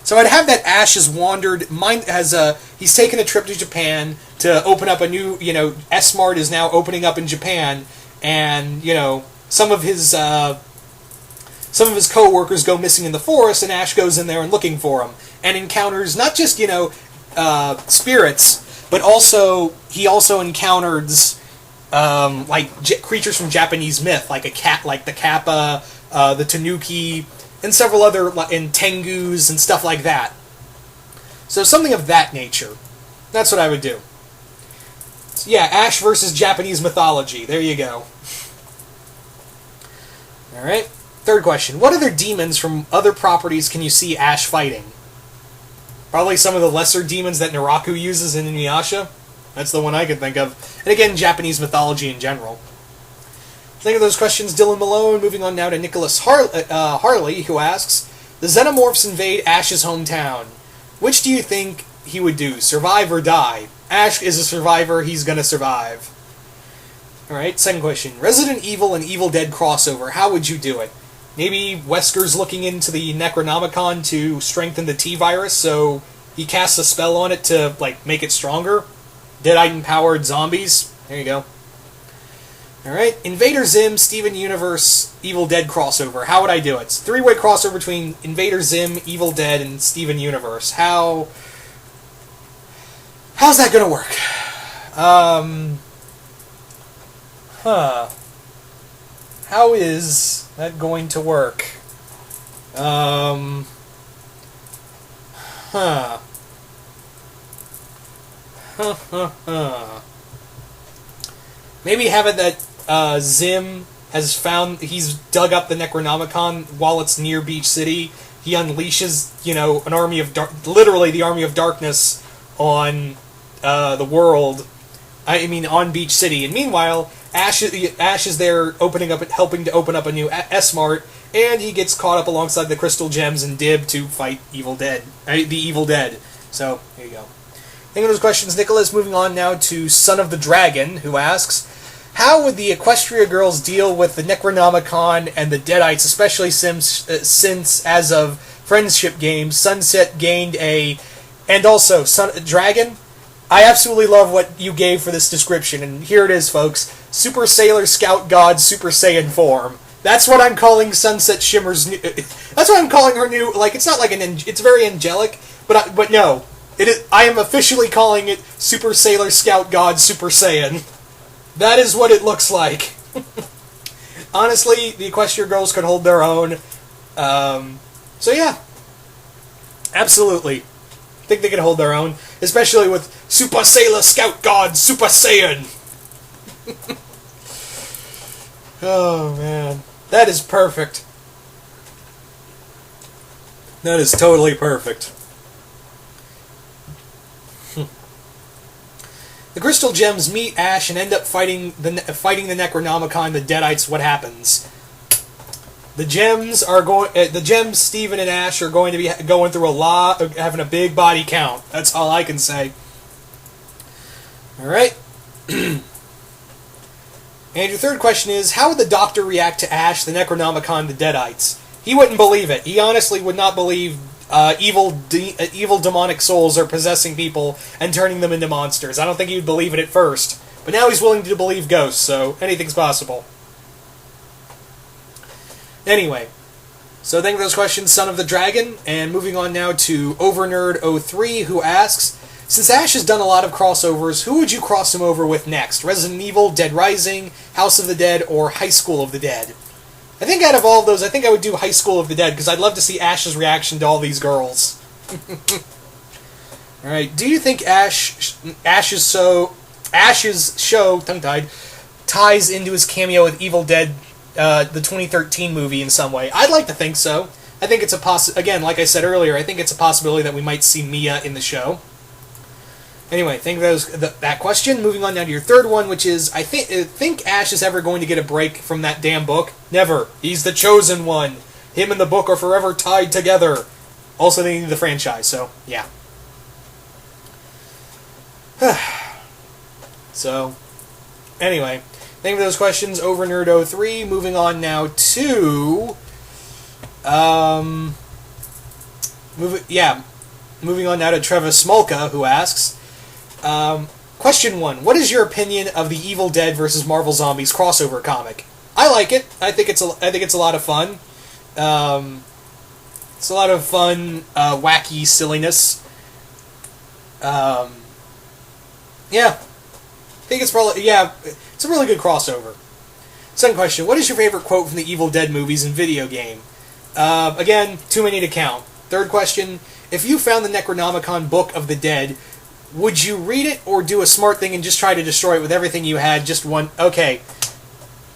So I'd have that Ash has wandered, he's taken a trip to Japan to open up a new, S-Mart is now opening up in Japan, and, some of his co-workers go missing in the forest, and Ash goes in there and looking for them, and encounters not just, spirits, but he also encounters, creatures from Japanese myth, like a cat, like the Kappa, the Tanuki, and several other, and Tengus and stuff like that. So something of that nature. That's what I would do. So yeah, Ash versus Japanese mythology. There you go. Alright. Third question. What other demons from other properties can you see Ash fighting? Probably some of the lesser demons that Naraku uses in Inuyasha. That's the one I could think of. And again, Japanese mythology in general. Think of those questions, Dylan Malone. Moving on now to Nicholas Harley, who asks, the Xenomorphs invade Ash's hometown. Which do you think he would do, survive or die? Ash is a survivor, he's gonna survive. Alright, second question. Resident Evil and Evil Dead crossover, how would you do it? Maybe Wesker's looking into the Necronomicon to strengthen the T-Virus, so he casts a spell on it to, make it stronger? Deadite-empowered zombies? There you go. Alright, Invader Zim, Steven Universe, Evil Dead crossover. How would I do it? It's a three-way crossover between Invader Zim, Evil Dead, and Steven Universe. How's that gonna work? How is that going to work? Maybe have it that Zim he's dug up the Necronomicon while it's near Beach City. He unleashes, an army of literally the army of darkness on the world. On Beach City. And meanwhile, Ash is there helping to open up a new S-Mart, and he gets caught up alongside the Crystal Gems and Dib to fight the Evil Dead. So, there you go. Think of those questions, Nicholas. Moving on now to Son of the Dragon, who asks, how would the Equestria Girls deal with the Necronomicon and the Deadites, especially since, as of Friendship Games, Sunset gained and also, Dragon? I absolutely love what you gave for this description, and here it is, folks. Super Sailor Scout God Super Saiyan form. That's what I'm calling Sunset Shimmer's new... That's what I'm calling her new... it's not it's very angelic, but no. I am officially calling it Super Sailor Scout God Super Saiyan. That is what it looks like. Honestly, the Equestria Girls could hold their own. So yeah. Absolutely. I think they could hold their own. Especially with Super Sailor Scout God Super Saiyan. Oh, man. That is perfect. That is totally perfect. The Crystal Gems meet Ash and end up fighting the Necronomicon, the Deadites. What happens? The Gems, Steven and Ash are going to be going through a lot, having a big body count. That's all I can say. Alright. And your third question is, how would the Doctor react to Ash, the Necronomicon, the Deadites? He wouldn't believe it. He honestly would not believe evil demonic souls are possessing people and turning them into monsters. I don't think he would believe it at first. But now he's willing to believe ghosts, so anything's possible. Anyway, so thank you for those questions, Son of the Dragon. And moving on now to Overnerd03, who asks, since Ash has done a lot of crossovers, who would you cross him over with next? Resident Evil, Dead Rising, House of the Dead, or High School of the Dead? I think out of all of those, I think I would do High School of the Dead, because I'd love to see Ash's reaction to all these girls. Alright, do you think Ash's show, tongue-tied, ties into his cameo with Evil Dead, the 2013 movie in some way? I'd like to think so. I think it's again, like I said earlier, I think it's a possibility that we might see Mia in the show. Anyway, think of that question. Moving on now to your third one, which is, I think Ash is ever going to get a break from that damn book? Never. He's the chosen one. Him and the book are forever tied together. Also, they need the franchise, so, yeah. So, anyway, thank you for those questions, Overnerd03. Moving on now to... Moving on now to Trevor Smolka, who asks, question 1. What is your opinion of the Evil Dead versus Marvel Zombies crossover comic? I like it. I think it's a lot of fun. It's a lot of fun, wacky silliness. Yeah. I think it's probably, it's a really good crossover. Second question, what is your favorite quote from the Evil Dead movies and video game? Again, too many to count. Third question, if you found the Necronomicon Book of the Dead, would you read it or do a smart thing and just try to destroy it with everything you had, just one? Okay.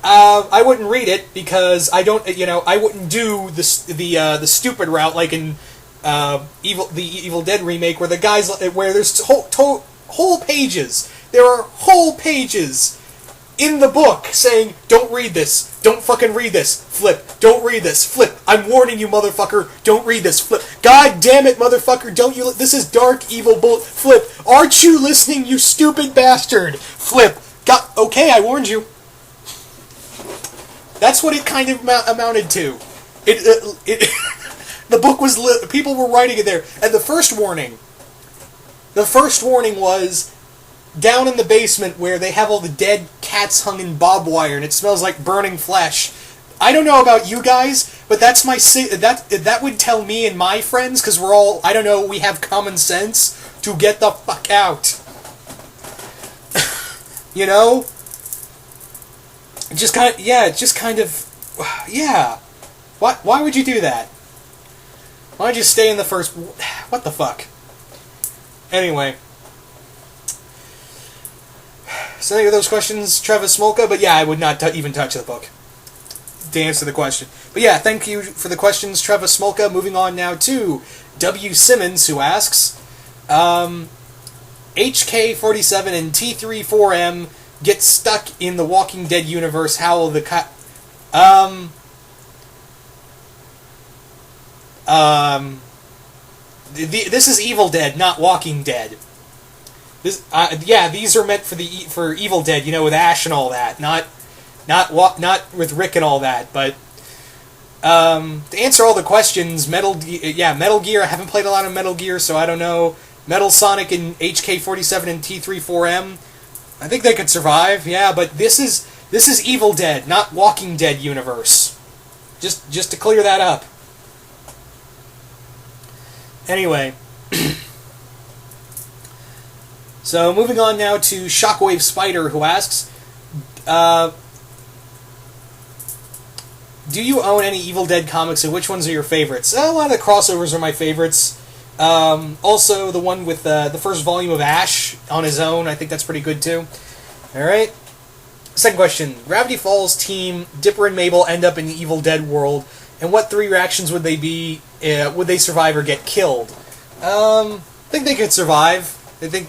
I wouldn't read it because I don't, I wouldn't do the stupid route like in the Evil Dead remake where the guys, where there's whole pages. There are whole pages in the book saying, don't read this, don't fucking read this, flip, don't read this, flip, I'm warning you, motherfucker, don't read this, flip, god damn it, motherfucker, don't you, this is dark, evil bull, flip, aren't you listening, you stupid bastard, flip, okay, I warned you. That's what it kind of amounted to. The book was people were writing it there, and the first warning was down in the basement where they have all the dead cats hung in barbed wire, and it smells like burning flesh. I don't know about you guys, but that's that would tell me and my friends, because we're all, I don't know, we have common sense, to get the fuck out. You know? Just kind of, Why would you do that? Why don't you stay in the first... What the fuck? Anyway. So any of those questions, Travis Smolka, but yeah, I would not even touch the book to answer the question. But yeah, thank you for the questions, Travis Smolka. Moving on now to W. Simmons, who asks, HK-47 and T-34M get stuck in the Walking Dead universe. How will the this is Evil Dead, not Walking Dead. This, these are meant for Evil Dead, with Ash and all that, not with Rick and all that. But to answer all the questions, Metal Gear. I haven't played a lot of Metal Gear, so I don't know. Metal Sonic and HK-47 and T-34M. I think they could survive. Yeah, but this is Evil Dead, not Walking Dead universe. Just to clear that up. Anyway. So, moving on now to Shockwave Spider, who asks, do you own any Evil Dead comics, and which ones are your favorites? A lot of the crossovers are my favorites. Also, the one with the first volume of Ash on his own, I think that's pretty good too. Alright. Second question. Gravity Falls team, Dipper and Mabel end up in the Evil Dead world, and what 3 reactions would they be? Would they survive or get killed? I think they could survive. I think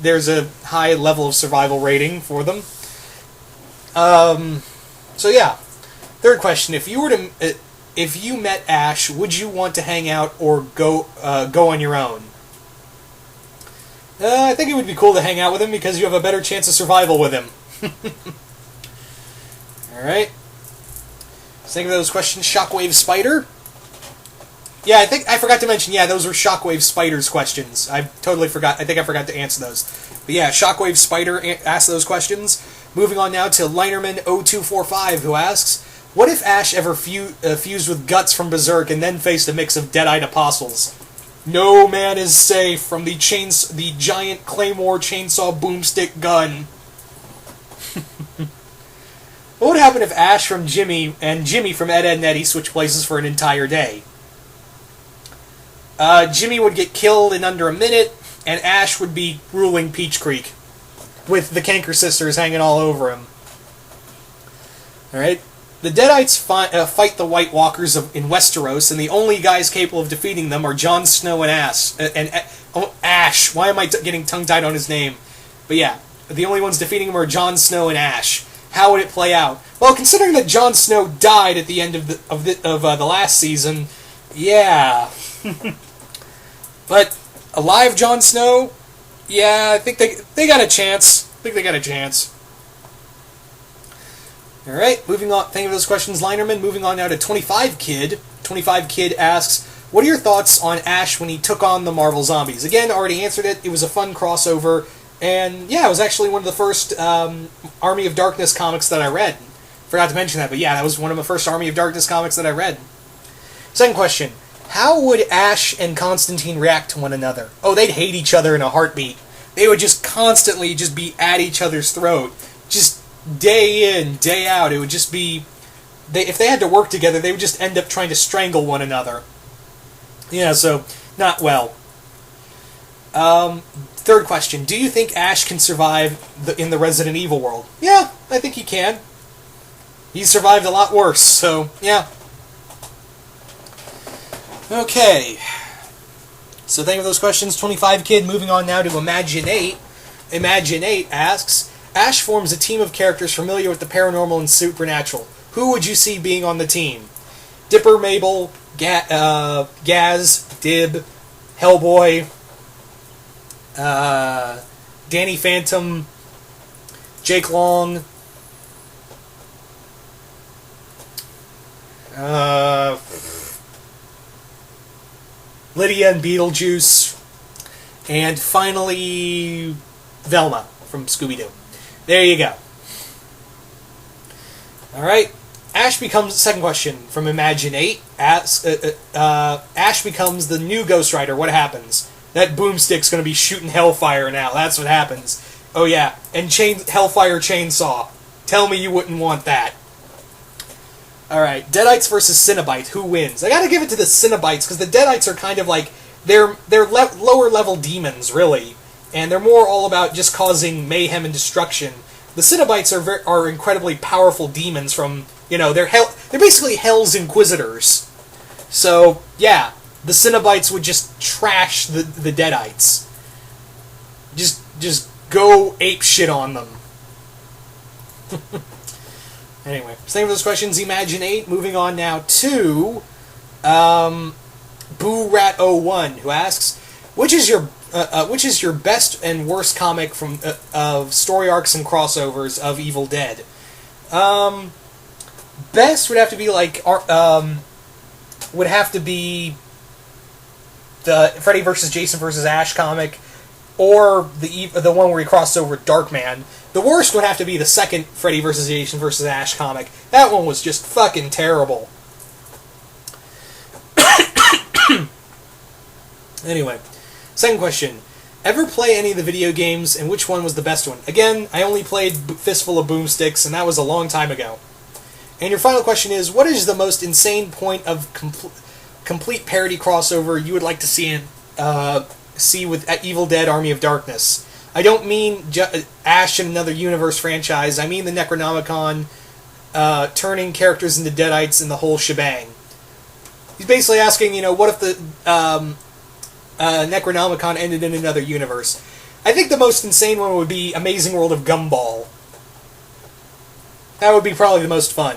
there's a high level of survival rating for them. So yeah. Third question: if you met Ash, would you want to hang out or go on your own? I think it would be cool to hang out with him because you have a better chance of survival with him. All right. Let's think of those questions. Shockwave Spider. Yeah, I think I forgot to mention. Yeah, those were Shockwave Spider's questions. I totally forgot. I think I forgot to answer those. But yeah, Shockwave Spider asked those questions. Moving on now to Linerman0245, who asks, what if Ash ever fused with Guts from Berserk and then faced a mix of dead-eyed apostles? No man is safe from the giant Claymore chainsaw boomstick gun. What would happen if Ash from Jimmy and Jimmy from Ed, Edd n Eddy switched places for an entire day? Jimmy would get killed in under a minute, and Ash would be ruling Peach Creek, with the Canker Sisters hanging all over him. Alright. The Deadites fight the White Walkers in Westeros, and the only guys capable of defeating them are Jon Snow and Ash. Why am I getting tongue-tied on his name? But yeah, the only ones defeating him are Jon Snow and Ash. How would it play out? Well, considering that Jon Snow died at the end of the last season, yeah. But alive Jon Snow, yeah, I think they got a chance. Alright, moving on. Thank you for those questions, Linerman. Moving on now to 25 Kid. 25 Kid asks, What are your thoughts on Ash when he took on the Marvel Zombies? Again, already answered it. It was a fun crossover. And yeah, it was actually one of the first Army of Darkness comics that I read. Forgot to mention that, but yeah, that was one of the first Army of Darkness comics that I read. Second question. How would Ash and Constantine react to one another? Oh, they'd hate each other in a heartbeat. They would just constantly just be at each other's throat. Just day in, day out. It would just be... if they had to work together, they would just end up trying to strangle one another. Yeah, so, not well. Third question. Do you think Ash can survive in the Resident Evil world? Yeah, I think he can. He's survived a lot worse, so, yeah. Okay. So thank you for those questions, 25 Kid. Moving on now to Imaginate. Imaginate asks, Ash forms a team of characters familiar with the paranormal and supernatural. Who would you see being on the team? Dipper, Mabel, Gaz, Dib, Hellboy, Danny Phantom, Jake Long, Lydia and Beetlejuice, and finally Velma from Scooby-Doo. There you go. Alright. Ash becomes... Second question from Imaginate. Ash becomes the new Ghost Rider. What happens? That boomstick's going to be shooting Hellfire now. That's what happens. Oh yeah. And Hellfire Chainsaw. Tell me you wouldn't want that. Alright. Deadites versus Cenobites. Who wins? I gotta give it to the Cenobites, because the Deadites are kind of like... They're lower level demons, really. And they're more all about just causing mayhem and destruction. The Cenobites are incredibly powerful demons from, they're basically Hell's Inquisitors. So, yeah, the Cenobites would just trash the Deadites. Just go ape shit on them. Anyway, same with those questions, Imaginate. Moving on now to BooRat01, who asks, which is your best and worst comic from of story arcs and crossovers of Evil Dead? Best would have to be the Freddy vs. Jason vs. Ash comic, or the one where he crossed over with Darkman. The worst would have to be the second Freddy vs. Jason vs. Ash comic. That one was just fucking terrible. Anyway. Second question. Ever play any of the video games, and which one was the best one? Again, I only played Fistful of Boomsticks, and that was a long time ago. And your final question is, what is the most insane point of complete parody crossover you would like to see with Evil Dead Army of Darkness? I don't mean Ash in another universe franchise. I mean the Necronomicon turning characters into Deadites and the whole shebang. He's basically asking, what if the... Necronomicon ended in another universe. I think the most insane one would be Amazing World of Gumball. That would be probably the most fun.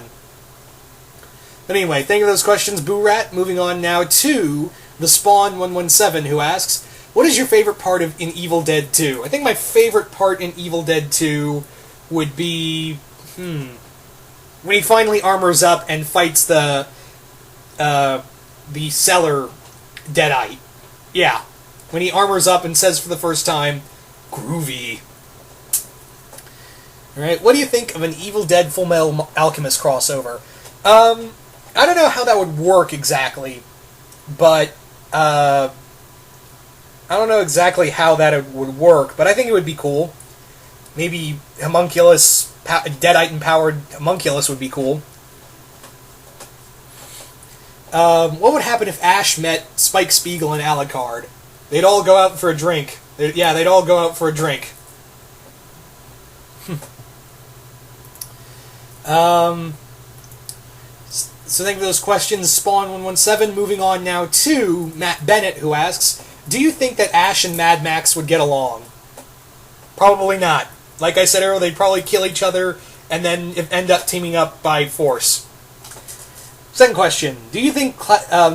But anyway, thank you for those questions, BooRat. Moving on now to the Spawn117, who asks, what is your favorite part in Evil Dead 2? I think my favorite part in Evil Dead 2 would be... when he finally armors up and fights the cellar Deadite. Yeah, when he armors up and says for the first time, groovy. Alright, what do you think of an Evil Dead Fullmetal Alchemist crossover? I don't know how that would work exactly, but, I don't know exactly how that would work, but I think it would be cool. Maybe Homunculus, Deadite-empowered Homunculus would be cool. What would happen if Ash met Spike Spiegel and Alucard? They'd all go out for a drink. They'd all go out for a drink. So thank you for those questions, Spawn117. Moving on now to Matt Bennett, who asks, do you think that Ash and Mad Max would get along? Probably not. Like I said earlier, they'd probably kill each other and then end up teaming up by force. Second question. Do you think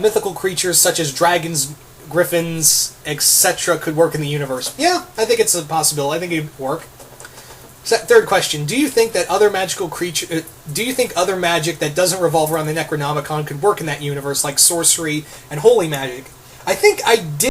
mythical creatures such as dragons, griffins, etc. could work in the universe? Yeah, I think it's a possibility. I think it would work. Third question: do you think that other magical creature? Do you think other magic that doesn't revolve around the Necronomicon could work in that universe, like sorcery and holy magic? I think I did